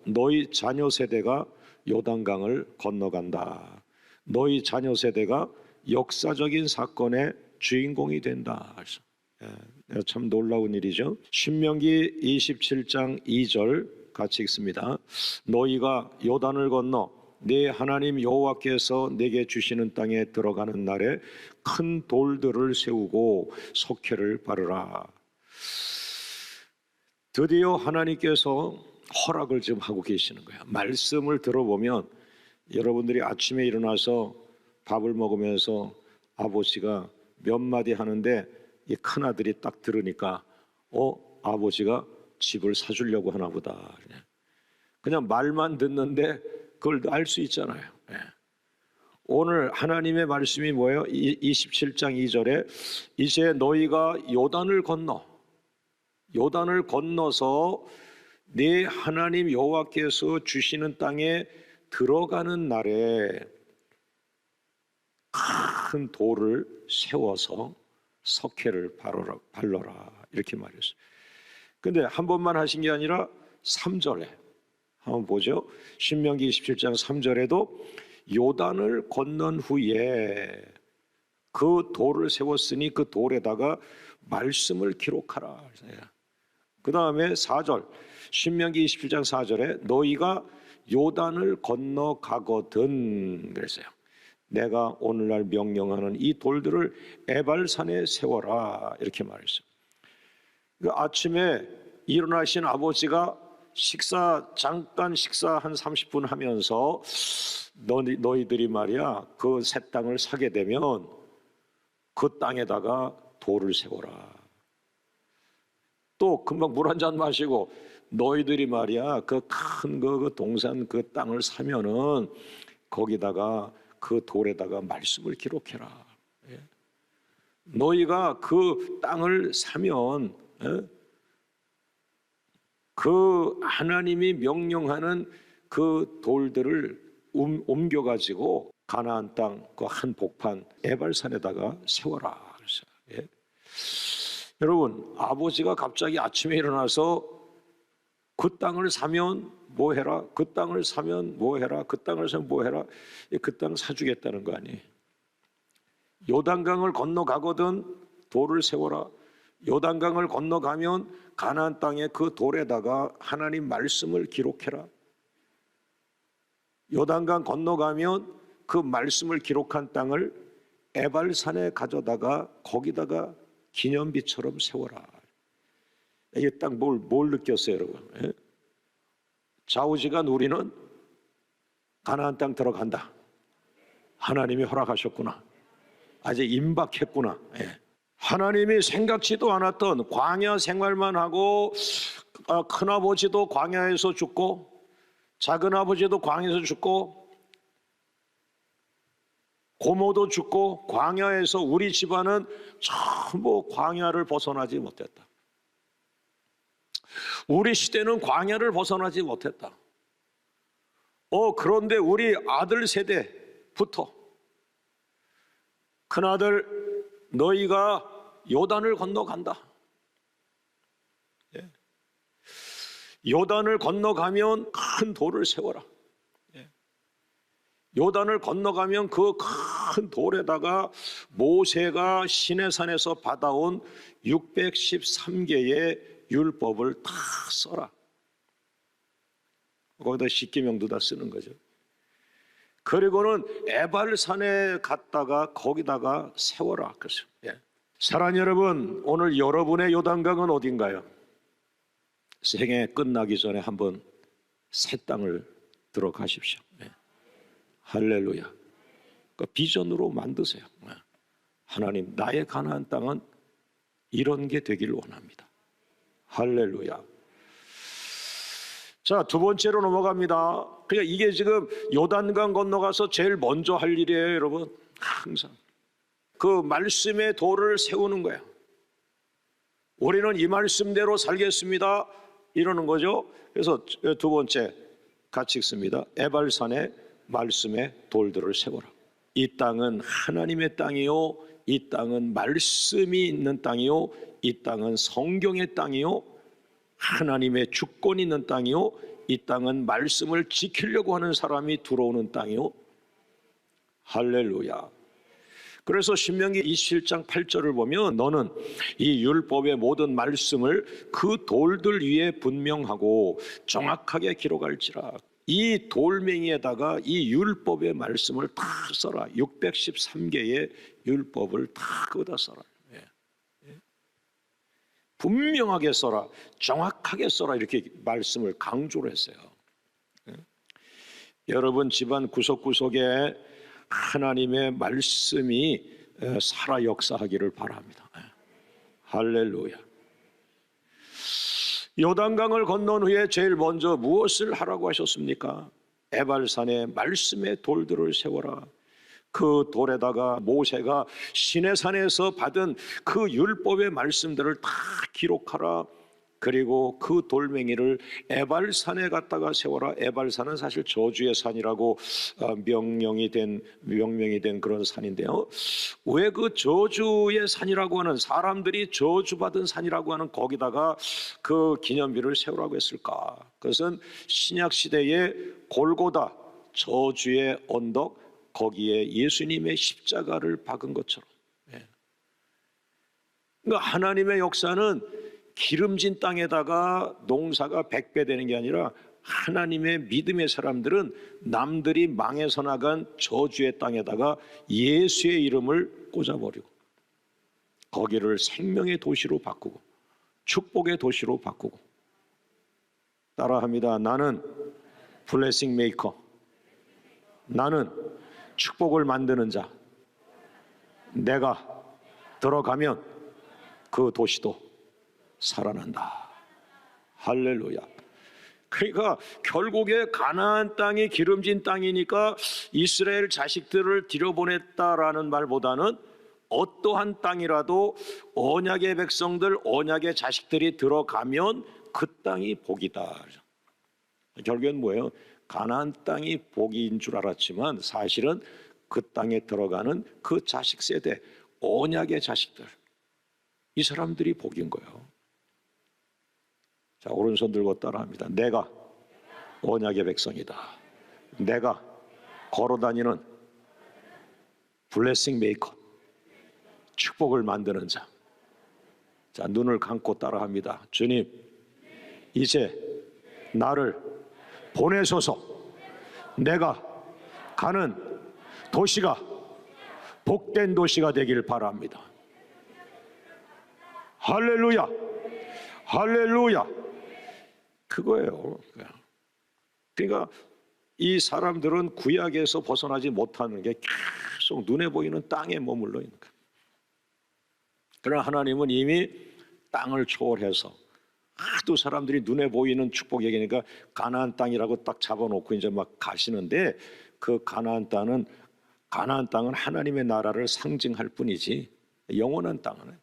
너희 자녀 세대가 요단강을 건너간다. 너희 자녀 세대가 역사적인 사건의 주인공이 된다. 참 놀라운 일이죠. 신명기 27장 2절 같이 읽습니다. 너희가 요단을 건너 네 하나님 여호와께서 내게 주시는 땅에 들어가는 날에 큰 돌들을 세우고 석회를 바르라. 드디어 하나님께서 허락을 지금 하고 계시는 거야. 말씀을 들어보면 여러분들이 아침에 일어나서 밥을 먹으면서 아버지가 몇 마디 하는데 이 큰아들이 딱 들으니까 아버지가 집을 사주려고 하나 보다. 그냥 말만 듣는데 그걸 알 수 있잖아요. 오늘 하나님의 말씀이 뭐예요? 27장 2절에 이제 너희가 요단을 건너서 네 하나님 여호와께서 주시는 땅에 들어가는 날에 큰 돌을 세워서 석회를 발라라 이렇게 말했어요. 근데 한 번만 하신 게 아니라 3절에 한번 보죠. 신명기 27장 3절에도 요단을 건넌 후에 그 돌을 세웠으니 그 돌에다가 말씀을 기록하라. 그 다음에 4절 신명기 27장 4절에 너희가 요단을 건너가거든 그랬어요. 내가 오늘날 명령하는 이 돌들을 에발산에 세워라 이렇게 말했어요. 그 아침에 일어나신 아버지가 잠깐 식사 한 30분 하면서 너희들이 말이야 그 새 땅을 사게 되면 그 땅에다가 돌을 세워라. 또 금방 물 한 잔 마시고 너희들이 말이야 그 큰 그 동산 그 땅을 사면은 거기다가 그 돌에다가 말씀을 기록해라. 너희가 그 땅을 사면 그 하나님이 명령하는 그 돌들을 옮겨가지고 가나안 땅 그 한 복판 에발산에다가 세워라. 여러분 아버지가 갑자기 아침에 일어나서 그 땅을 사면 뭐 해라? 그 땅을 사면 뭐 해라? 그 땅을 사면 뭐 해라? 그 땅 사주겠다는 거 아니에요? 요단강을 건너가거든 돌을 세워라. 요단강을 건너가면 가나안 땅의 그 돌에다가 하나님 말씀을 기록해라. 요단강 건너가면 그 말씀을 기록한 땅을 에발산에 가져다가 거기다가 기념비처럼 세워라. 이게 딱 뭘 느꼈어요, 여러분? 좌우지간 우리는 가나안 땅 들어간다. 하나님이 허락하셨구나. 아직 임박했구나. 하나님이 생각지도 않았던 광야 생활만 하고 큰아버지도 광야에서 죽고 작은아버지도 광야에서 죽고 고모도 죽고 광야에서 우리 집안은 전부 광야를 벗어나지 못했다. 우리 시대는 광야를 벗어나지 못했다. 그런데 우리 아들 세대부터 큰아들 너희가 요단을 건너간다. 요단을 건너가면 큰 돌을 세워라. 요단을 건너가면 그 큰 돌에다가 모세가 시내산에서 받아온 613개의 율법을 다 써라. 거기다 십계명도 다 쓰는 거죠. 그리고는 에발산에 갔다가 거기다가 세워라. 그래서 사랑하는 여러분, 오늘 여러분의 요단강은 어딘가요? 생애 끝나기 전에 한번 새 땅을 들어가십시오. 할렐루야. 그 비전으로 만드세요. 하나님, 나의 가나안 땅은 이런 게 되길 원합니다. 할렐루야. 자, 두 번째로 넘어갑니다. 그러니까 이게 지금 요단강 건너가서 제일 먼저 할 일이에요, 여러분. 항상 그 말씀의 돌을 세우는 거예요. 우리는 이 말씀대로 살겠습니다 이러는 거죠. 그래서 두 번째 같이 읽습니다. 에발산에 말씀의 돌들을 세워라. 이 땅은 하나님의 땅이요, 이 땅은 말씀이 있는 땅이요, 이 땅은 성경의 땅이요, 하나님의 주권이 있는 땅이요, 이 땅은 말씀을 지키려고 하는 사람이 들어오는 땅이요. 할렐루야. 그래서 신명기 27장 8절을 보면 너는 이 율법의 모든 말씀을 그 돌들 위에 분명하고 정확하게 기록할지라. 이 돌멩이에다가 이 율법의 말씀을 다 써라. 613개의 율법을 다 거기다 써라. 분명하게 써라, 정확하게 써라, 이렇게 말씀을 강조를 했어요. 여러분 집안 구석구석에 하나님의 말씀이 살아 역사하기를 바랍니다. 할렐루야. 요단강을 건넌 후에 제일 먼저 무엇을 하라고 하셨습니까? 에발산에 말씀의 돌들을 세워라. 그 돌에다가 모세가 시내산에서 받은 그 율법의 말씀들을 다 기록하라. 그리고 그 돌멩이를 에발산에 갖다가 세워라. 에발산은 사실 저주의 산이라고 명명이 된 그런 산인데요. 왜 그 저주의 산이라고 하는, 사람들이 저주받은 산이라고 하는 거기다가 그 기념비를 세우라고 했을까? 그것은 신약 시대의 골고다, 저주의 언덕, 거기에 예수님의 십자가를 박은 것처럼. 그러니까 하나님의 역사는 기름진 땅에다가 농사가 100배 되는 게 아니라 하나님의 믿음의 사람들은 남들이 망해서 나간 저주의 땅에다가 예수의 이름을 꽂아버리고 거기를 생명의 도시로 바꾸고 축복의 도시로 바꾸고. 따라합니다. 나는 블레싱 메이커. 나는 축복을 만드는 자. 내가 들어가면 그 도시도 살아난다. 할렐루야. 그러니까 결국에 가나안 땅이 기름진 땅이니까 이스라엘 자식들을 들여보냈다라는 말보다는 어떠한 땅이라도 언약의 백성들, 언약의 자식들이 들어가면 그 땅이 복이다. 결국엔 뭐예요? 가나안 땅이 복인 줄 알았지만 사실은 그 땅에 들어가는 그 자식 세대, 언약의 자식들, 이 사람들이 복인 거예요. 자, 오른손 들고 따라합니다. 내가 언약의 백성이다. 내가 걸어다니는 블레싱 메이커, 축복을 만드는 자. 자, 눈을 감고 따라합니다. 주님, 이제 나를 보내소서. 내가 가는 도시가 복된 도시가 되길 바랍니다. 할렐루야, 할렐루야. 그거예요. 그러니까 이 사람들은 구약에서 벗어나지 못하는 게 계속 눈에 보이는 땅에 머물러 있는 거예요. 그러나 하나님은 이미 땅을 초월해서 하도 사람들이 눈에 보이는 축복 얘기니까 가나안 땅이라고 딱 잡아놓고 이제 막 가시는데, 그 가나안 땅은 하나님의 나라를 상징할 뿐이지 영원한 땅은.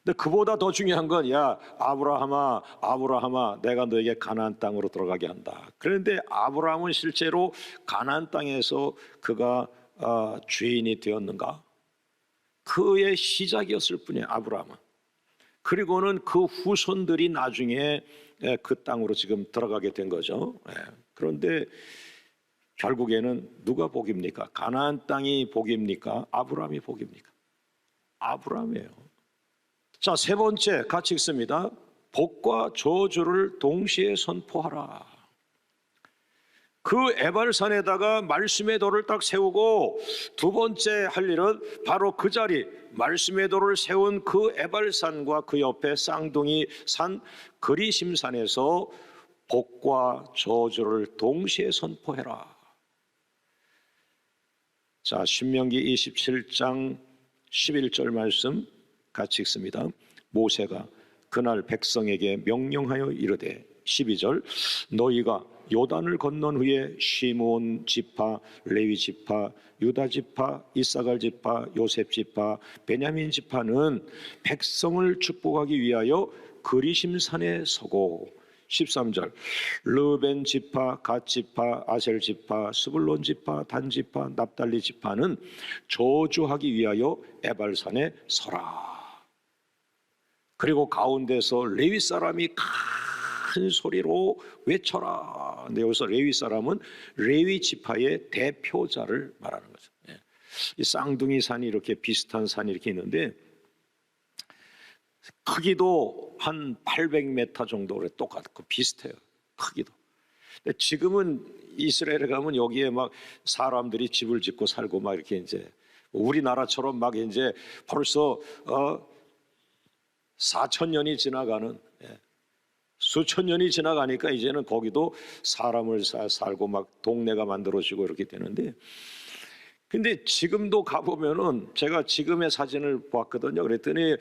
근데 그보다 더 중요한 건, 야 아브라함아, 내가 너에게 가나안 땅으로 들어가게 한다. 그런데 아브라함은 실제로 가나안 땅에서 그가 죄인이 되었는가? 그의 시작이었을 뿐이에요, 아브라함은. 그리고는 그 후손들이 나중에 그 땅으로 지금 들어가게 된 거죠. 그런데 결국에는 누가 복입니까? 가나안 땅이 복입니까? 아브라함이 복입니까? 아브라함이에요. 자, 세 번째 같이 읽습니다. 복과 저주를 동시에 선포하라. 그 에발산에다가 말씀의 돌을 딱 세우고, 두 번째 할 일은 바로 그 자리, 말씀의 돌을 세운 그 에발산과 그 옆에 쌍둥이 산 그리심산에서 복과 저주를 동시에 선포해라. 자, 신명기 27장 11절 말씀 같이 읽습니다. 모세가 그날 백성에게 명령하여 이르되, 12절, 너희가 요단을 건넌 후에 시므온 지파, 레위 지파, 유다 지파, 이사갈 지파, 요셉 지파, 베냐민 지파는 백성을 축복하기 위하여 그리심산에 서고, 13절, 르벤 지파, 갓 지파, 아셀 지파, 스불론 지파, 단 지파, 납달리 지파는 저주하기 위하여 에발산에 서라. 그리고 가운데서 레위 사람이 큰 소리로 외쳐라. 근데 여기서 레위 사람은 레위 지파의 대표자를 말하는 거죠. 예. 이 쌍둥이 산이 이렇게 비슷한 산이 이렇게 있는데 크기도 한 800m 정도로 똑같고 비슷해요. 크기도. 근데 지금은 이스라엘에 가면 여기에 막 사람들이 집을 짓고 살고 막 이렇게 이제 우리나라처럼 막 이제 벌써 4,000년이 지나가는, 수천 년이 지나가니까 이제는 거기도 사람을 살고 막 동네가 만들어지고 이렇게 되는데, 근데 지금도 가보면은 제가 지금의 사진을 봤거든요. 그랬더니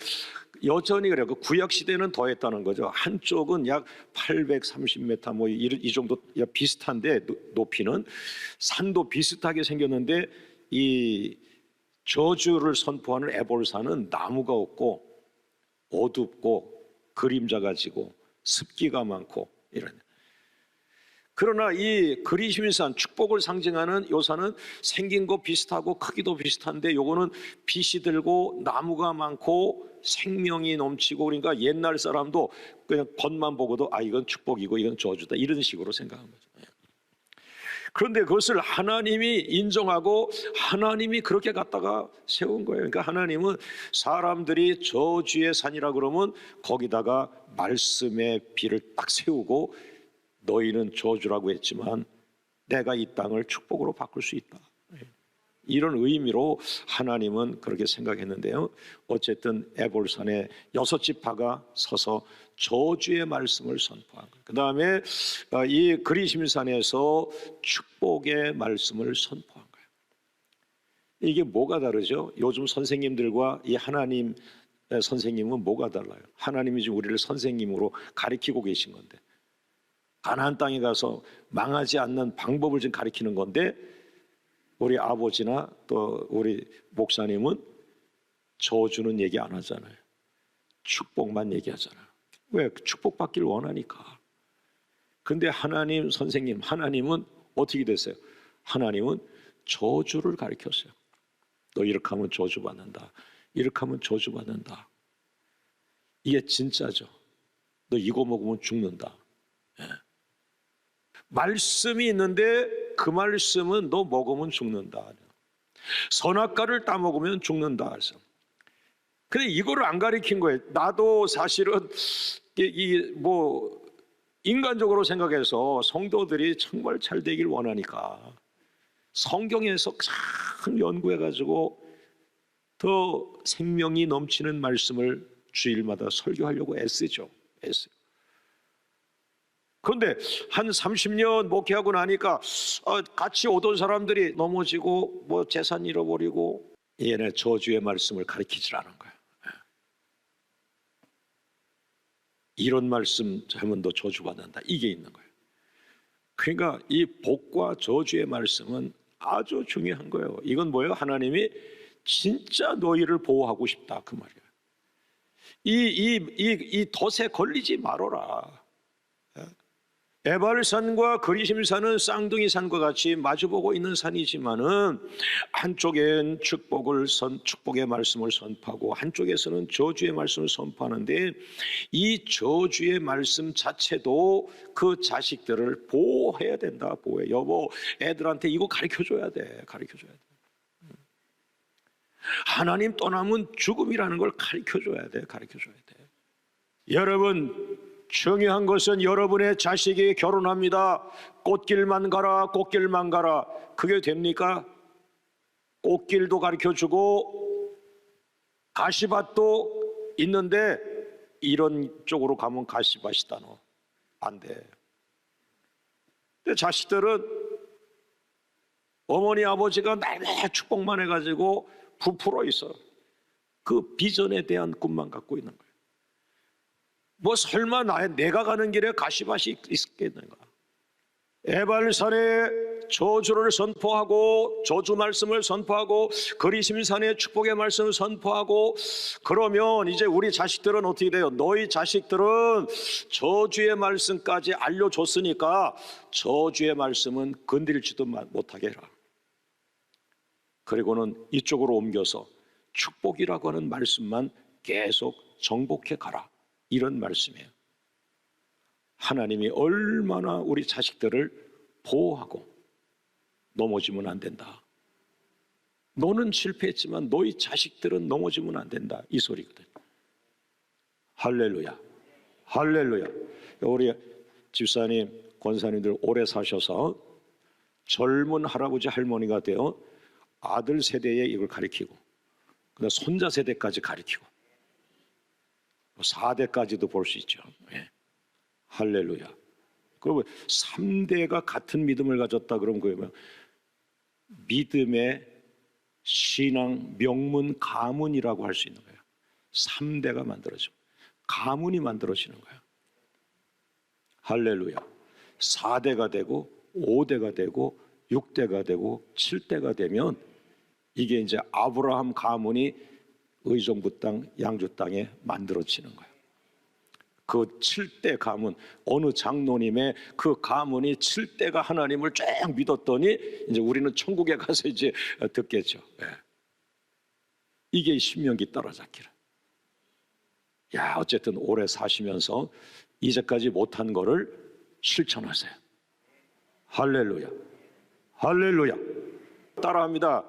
여전히 그래요. 그 구약 시대는 더했다는 거죠. 한쪽은 약 830m 뭐 이 정도 비슷한데 높이는 산도 비슷하게 생겼는데 이 저주를 선포하는 에볼산은 나무가 없고 어둡고 그림자가 지고 습기가 많고 이런. 그러나 이 그리심산 축복을 상징하는 요 산은 생긴 거 비슷하고 크기도 비슷한데 요거는 빛이 들고 나무가 많고 생명이 넘치고, 그러니까 옛날 사람도 그냥 겉만 보고도 아 이건 축복이고 이건 저주다 이런 식으로 생각한 거죠. 그런데 그것을 하나님이 인정하고 하나님이 그렇게 갖다가 세운 거예요. 그러니까 하나님은 사람들이 저주의 산이라 그러면 거기다가 말씀의 비를 딱 세우고 너희는 저주라고 했지만 내가 이 땅을 축복으로 바꿀 수 있다, 이런 의미로 하나님은 그렇게 생각했는데요. 어쨌든 에볼산에 6지파가 서서 저주의 말씀을 선포한 거예요. 그 다음에 이 그리심산에서 축복의 말씀을 선포한 거예요. 이게 뭐가 다르죠? 요즘 선생님들과 이 하나님 선생님은 뭐가 달라요? 하나님이 지금 우리를 선생님으로 가르치고 계신 건데, 가나안 땅에 가서 망하지 않는 방법을 지금 가르치는 건데, 우리 아버지나 또 우리 목사님은 저주는 얘기 안 하잖아요. 축복만 얘기하잖아요. 왜? 축복받기를 원하니까. 근데 하나님 선생님, 하나님은 어떻게 됐어요? 하나님은 저주를 가르쳤어요. 너 이렇게 하면 저주받는다, 이렇게 하면 저주받는다. 이게 진짜죠. 너 이거 먹으면 죽는다. 예. 말씀이 있는데 그 말씀은 너 먹으면 죽는다. 선악과를 따먹으면 죽는다. 그래서 근데 이거를 안 가르친 거예요. 나도 사실은 뭐 인간적으로 생각해서 성도들이 정말 잘 되길 원하니까 성경에서 참 연구해가지고 더 생명이 넘치는 말씀을 주일마다 설교하려고 애쓰죠. 애써요. 그런데 한 30년 목회하고 나니까 같이 오던 사람들이 넘어지고 뭐 재산 잃어버리고, 얘네 저주의 말씀을 가르치질 않은 거예요. 이런 말씀 하면 너 저주받는다, 이게 있는 거예요. 그러니까 이 복과 저주의 말씀은 아주 중요한 거예요. 이건 뭐예요? 하나님이 진짜 너희를 보호하고 싶다 그 말이에요. 이 덫에 걸리지 말아라. 에발산과 그리심산은 쌍둥이 산과 같이 마주보고 있는 산이지만은 한쪽엔 축복의 말씀을 선포하고 한쪽에서는 저주의 말씀을 선포하는데, 이 저주의 말씀 자체도 그 자식들을 보호해야 된다. 보호해. 여보, 애들한테 이거 가르쳐줘야 돼. 가르쳐줘야 돼. 하나님 떠나면 죽음이라는 걸 가르쳐줘야 돼. 가르쳐줘야 돼. 여러분, 중요한 것은 여러분의 자식이 결혼합니다. 꽃길만 가라, 꽃길만 가라. 그게 됩니까? 꽃길도 가르쳐주고 가시밭도 있는데 이런 쪽으로 가면 가시밭이다. 너 안 돼. 근데 자식들은 어머니 아버지가 날마다 축복만 해가지고 부풀어 있어. 그 비전에 대한 꿈만 갖고 있는 거예요. 뭐 설마 내가 가는 길에 가시밭이 있겠는가? 에발산에 저주를 선포하고 저주 말씀을 선포하고 그리심산에 축복의 말씀을 선포하고, 그러면 이제 우리 자식들은 어떻게 돼요? 너희 자식들은 저주의 말씀까지 알려줬으니까 저주의 말씀은 건드리지도 못하게 해라. 그리고는 이쪽으로 옮겨서 축복이라고 하는 말씀만 계속 정복해 가라, 이런 말씀이에요. 하나님이 얼마나 우리 자식들을 보호하고 넘어지면 안 된다. 너는 실패했지만 너희 자식들은 넘어지면 안 된다. 이 소리거든. 할렐루야. 할렐루야. 우리 집사님, 권사님들 오래 사셔서 젊은 할아버지 할머니가 되어 아들 세대에 이걸 가르치고 그다음 손자 세대까지 가르치고 4대까지도 볼 수 있죠. 예. 할렐루야. 그리고 3대가 같은 믿음을 가졌다 그러면 그게 믿음의 신앙 명문 가문이라고 할 수 있는 거예요. 3대가 만들어지고 가문이 만들어지는 거예요. 할렐루야. 4대가 되고 5대가 되고 6대가 되고 7대가 되면 이게 이제 아브라함 가문이 의정부 땅, 양주 땅에 만들어지는 거예요. 그 7대 가문, 어느 장로님의 그 가문이 7대가 하나님을 쫙 믿었더니 이제 우리는 천국에 가서 이제 듣겠죠. 예. 이게 신명기 따라잡기라. 야, 어쨌든 오래 사시면서 이제까지 못한 거를 실천하세요. 할렐루야. 할렐루야. 따라합니다.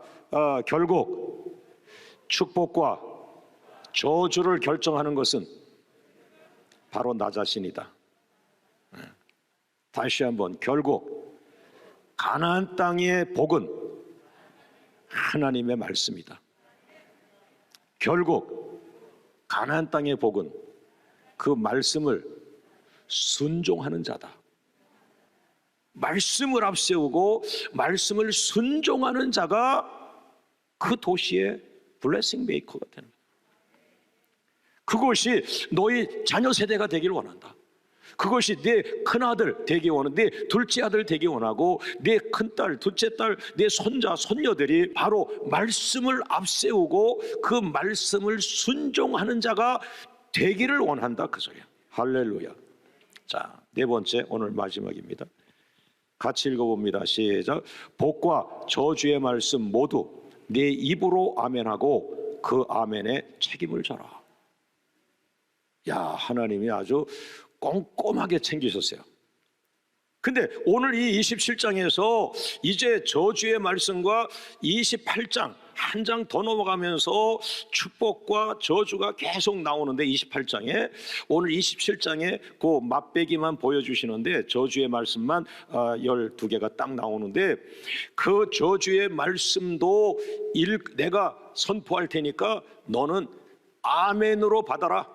결국 축복과 저주를 결정하는 것은 바로 나 자신이다. 다시 한번, 결국 가나안 땅의 복은 하나님의 말씀이다. 결국 가나안 땅의 복은 그 말씀을 순종하는 자다. 말씀을 앞세우고 말씀을 순종하는 자가 그 도시의 블레싱 메이커가 되는 거예요. 그것이 너희 자녀 세대가 되길 원한다. 그것이 내 큰아들 되기 원하고 내 둘째 아들 되기 원하고 내 큰딸, 둘째 딸, 내 손자, 손녀들이 바로 말씀을 앞세우고 그 말씀을 순종하는 자가 되기를 원한다, 그 소리야. 할렐루야. 자, 네 번째, 오늘 마지막입니다. 같이 읽어봅니다. 시작. 복과 저주의 말씀 모두 내 입으로 아멘하고 그 아멘에 책임을 져라. 야, 하나님이 아주 꼼꼼하게 챙기셨어요. 근데 오늘 이 27장에서 이제 저주의 말씀과 28장 한 장 더 넘어가면서 축복과 저주가 계속 나오는데 28장에 오늘 27장에 그 맛배기만 보여주시는데 저주의 말씀만 12개가 딱 나오는데 그 저주의 말씀도 내가 선포할 테니까 너는 아멘으로 받아라.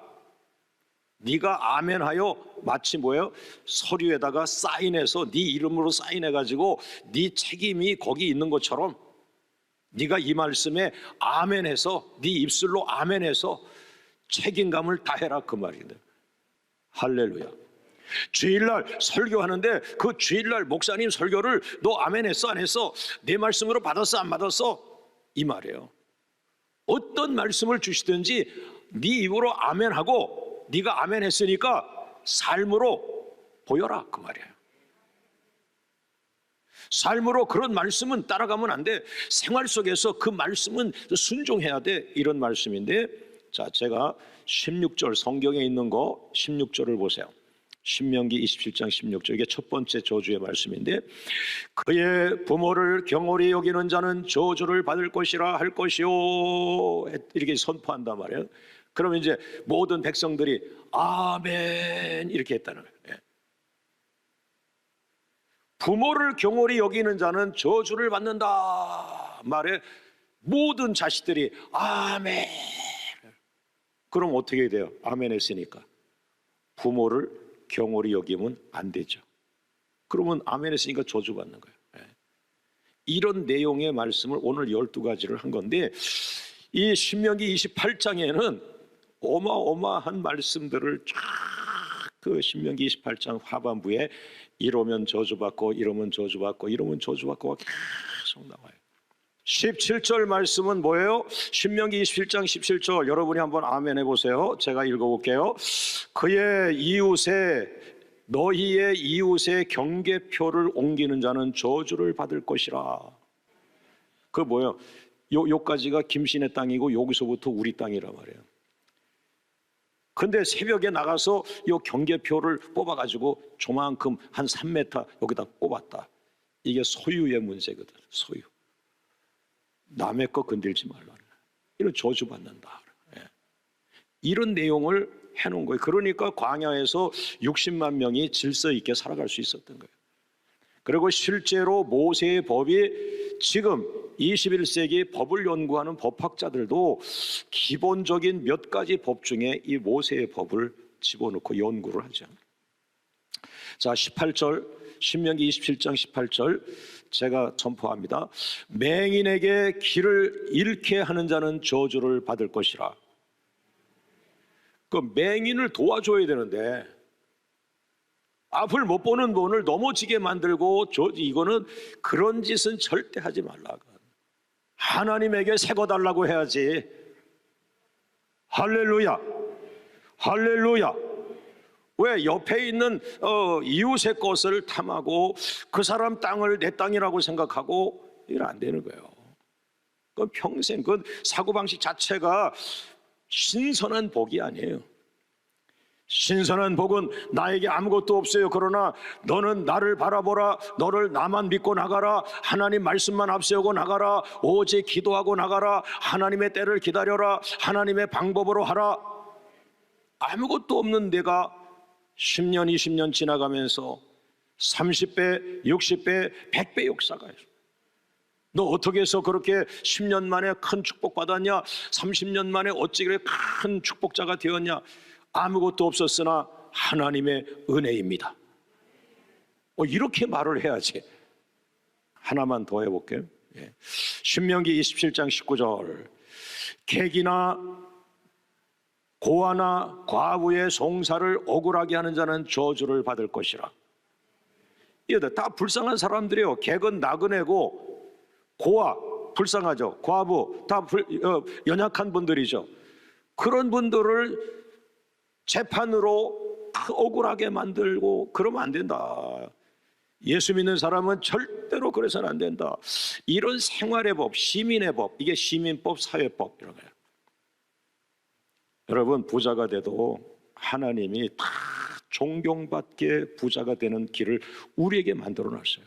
네가 아멘하여 마치 뭐예요? 서류에다가 사인해서 네 이름으로 사인해가지고 네 책임이 거기 있는 것처럼 네가 이 말씀에 아멘해서 네 입술로 아멘해서 책임감을 다해라, 그 말인데. 할렐루야. 주일날 설교하는데 그 주일날 목사님 설교를 너 아멘했어 안 했어? 내 말씀으로 받았어 안 받았어? 이 말이에요. 어떤 말씀을 주시든지 네 입으로 아멘하고 네가 아멘 했으니까 삶으로 보여라, 그 말이에요. 삶으로 그런 말씀은 따라가면 안 돼. 생활 속에서 그 말씀은 순종해야 돼. 이런 말씀인데, 자, 제가 16절 성경에 있는 거 16절을 보세요. 신명기 27장 16절, 이게 첫 번째 저주의 말씀인데, 그의 부모를 경홀히 여기는 자는 저주를 받을 것이라 할 것이요, 이렇게 선포한단 말이에요. 그러면 이제 모든 백성들이 아멘 이렇게 했다는 거예요. 예. 부모를 경홀히 여기는 자는 저주를 받는다 말에 모든 자식들이 아멘. 그럼 어떻게 돼요? 아멘 했으니까 부모를 경홀히 여기면 안 되죠. 그러면 아멘 했으니까 저주받는 거예요. 예. 이런 내용의 말씀을 오늘 12가지를 한 건데, 이 신명기 28장에는 어마어마한 말씀들을 쫙 그 신명기 28장 하반부에 이러면 저주받고 이러면 저주받고 이러면 저주받고가 계속 나와요. 17절 말씀은 뭐예요? 신명기 27장 17절 여러분이 한번 아멘 해보세요. 제가 읽어볼게요. 그의 이웃에 너희의 이웃의 경계표를 옮기는 자는 저주를 받을 것이라. 그 뭐예요? 요까지가 김신의 땅이고 여기서부터 우리 땅이란 말이에요. 근데 새벽에 나가서 이 경계표를 뽑아가지고 조만큼 한 3m 여기다 꼽았다. 이게 소유의 문제거든. 소유. 남의 거 건들지 말라. 이런 저주받는다. 이런 내용을 해놓은 거예요. 그러니까 광야에서 60만 명이 질서 있게 살아갈 수 있었던 거예요. 그리고 실제로 모세의 법이 지금 21세기 법을 연구하는 법학자들도 기본적인 몇 가지 법 중에 이 모세의 법을 집어넣고 연구를 하죠. 자, 18절, 신명기 27장 18절 제가 선포합니다. 맹인에게 길을 잃게 하는 자는 저주를 받을 것이라. 그 맹인을 도와줘야 되는데 앞을 못 보는 분을 넘어지게 만들고 이거는 그런 짓은 절대 하지 말라. 하나님에게 세워달라고 해야지. 할렐루야, 할렐루야. 왜 옆에 있는 이웃의 것을 탐하고 그 사람 땅을 내 땅이라고 생각하고 이건 안 되는 거예요. 그건 평생 그 사고방식 자체가 신선한 복이 아니에요. 신선한 복은 나에게 아무것도 없어요. 그러나 너는 나를 바라보라. 너를 나만 믿고 나가라. 하나님 말씀만 앞세우고 나가라. 오직 기도하고 나가라. 하나님의 때를 기다려라. 하나님의 방법으로 하라. 아무것도 없는 내가 10년, 20년 지나가면서 30배, 60배, 100배 역사가 있어. 너 어떻게 해서 그렇게 10년 만에 큰 축복 받았냐? 30년 만에 어찌 그래 큰 축복자가 되었냐? 아무것도 없었으나 하나님의 은혜입니다. 이렇게 말을 해야지. 하나만 더 해볼게요. 신명기 27장 19절 객이나 고아나 과부의 송사를 억울하게 하는 자는 저주를 받을 것이라. 이거 다 불쌍한 사람들이에요. 객은 나그네고 고아 불쌍하죠. 과부 다 연약한 분들이죠. 그런 분들을 재판으로 억울하게 만들고 그러면 안 된다. 예수 믿는 사람은 절대로 그래서는 안 된다. 이런 생활의 법, 시민의 법, 이게 시민법, 사회법 이런 거예요. 여러분 부자가 돼도 하나님이 다 존경받게 부자가 되는 길을 우리에게 만들어 놨어요.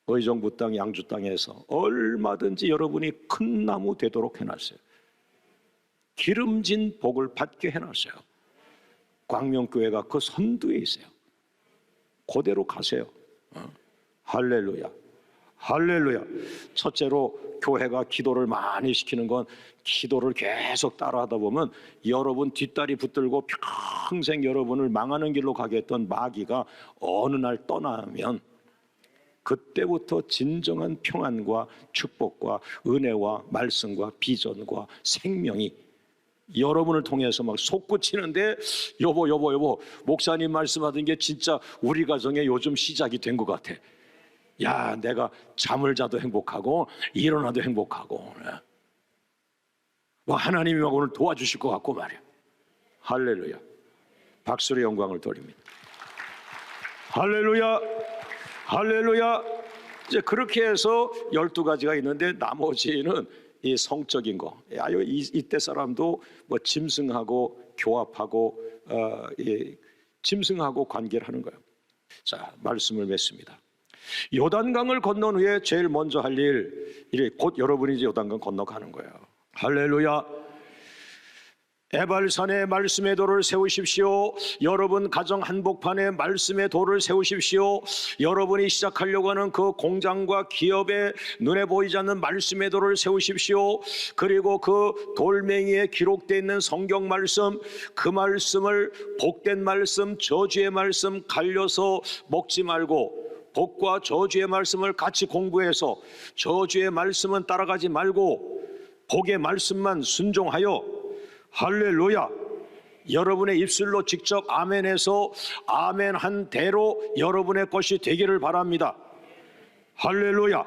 의정부 땅, 양주 땅에서 얼마든지 여러분이 큰 나무 되도록 해놨어요. 기름진 복을 받게 해놨어요. 광명교회가 그 선두에 있어요. 그대로 가세요. 할렐루야, 할렐루야. 첫째로 교회가 기도를 많이 시키는 건 기도를 계속 따라하다 보면 여러분 뒷다리 붙들고 평생 여러분을 망하는 길로 가게 했던 마귀가 어느 날 떠나면 그때부터 진정한 평안과 축복과 은혜와 말씀과 비전과 생명이 여러분을 통해서 막 솟구치는데 여보 목사님 말씀하던 게 진짜 우리 가정에 요즘 시작이 된 것 같아. 야, 내가 잠을 자도 행복하고 일어나도 행복하고 하나님이 막 오늘 도와주실 것 같고 말이야. 할렐루야. 박수로 영광을 돌립니다. 할렐루야, 할렐루야. 이제 그렇게 해서 12가지가 있는데 나머지는 이 성적인 거. 이때 사람도 뭐 짐승하고 교합하고 짐승하고 관계를 하는 거예요. 자, 말씀을 맺습니다. 요단강을 건넌 후에 제일 먼저 할 일, 곧 여러분이 이제 요단강 건너가는 거예요. 할렐루야. 에발산에 말씀의 돌을 세우십시오. 여러분 가정 한복판에 말씀의 돌을 세우십시오. 여러분이 시작하려고 하는 그 공장과 기업에 눈에 보이지 않는 말씀의 돌을 세우십시오. 그리고 그 돌멩이에 기록되어 있는 성경 말씀, 그 말씀을 복된 말씀, 저주의 말씀 갈려서 먹지 말고 복과 저주의 말씀을 같이 공부해서 저주의 말씀은 따라가지 말고 복의 말씀만 순종하여 할렐루야. 여러분의 입술로 직접 아멘해서 아멘한 대로 여러분의 것이 되기를 바랍니다. 할렐루야.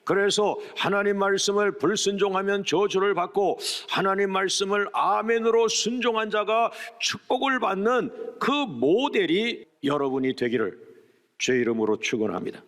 그래서 하나님 말씀을 불순종하면 저주를 받고 하나님 말씀을 아멘으로 순종한 자가 축복을 받는 그 모델이 여러분이 되기를 주의 이름으로 축원합니다.